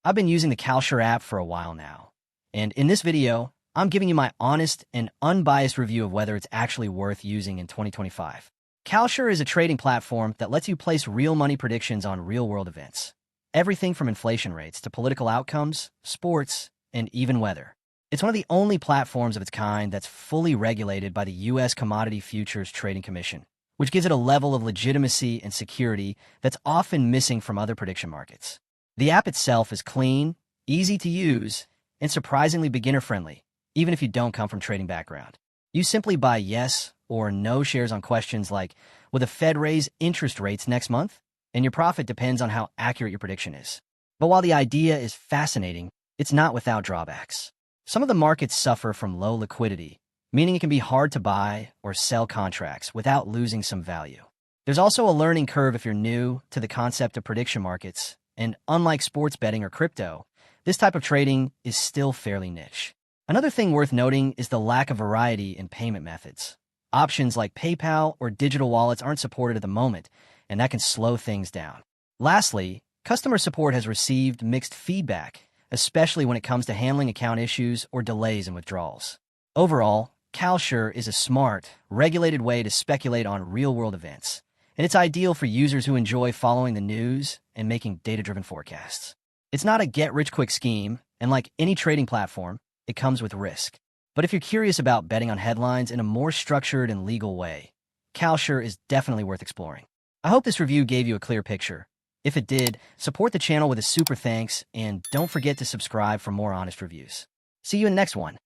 I've been using the Kalshi app for a while now, and in this video, I'm giving you my honest and unbiased review of whether it's actually worth using in 2025. Kalshi is a trading platform that lets you place real money predictions on real-world events. Everything from inflation rates to political outcomes, sports, and even weather. It's one of the only platforms of its kind that's fully regulated by the U.S. Commodity Futures Trading Commission, which gives it a level of legitimacy and security that's often missing from other prediction markets. The app itself is clean, easy to use, and surprisingly beginner-friendly, even if you don't come from trading background. You simply buy yes or no shares on questions like, will the Fed raise interest rates next month? And your profit depends on how accurate your prediction is. But while the idea is fascinating, it's not without drawbacks. Some of the markets suffer from low liquidity, meaning it can be hard to buy or sell contracts without losing some value. There's also a learning curve if you're new to the concept of prediction markets, and unlike sports betting or crypto, this type of trading is still fairly niche. Another thing worth noting is the lack of variety in payment methods. Options like PayPal or digital wallets aren't supported at the moment, and that can slow things down. Lastly, customer support has received mixed feedback, especially when it comes to handling account issues or delays in withdrawals. Overall, Kalshi is a smart, regulated way to speculate on real-world events, and it's ideal for users who enjoy following the news and making data-driven forecasts. It's not a get-rich-quick scheme, and like any trading platform, it comes with risk. But if you're curious about betting on headlines in a more structured and legal way, Kalshi is definitely worth exploring. I hope this review gave you a clear picture. If it did, support the channel with a super thanks, and don't forget to subscribe for more honest reviews. See you in the next one.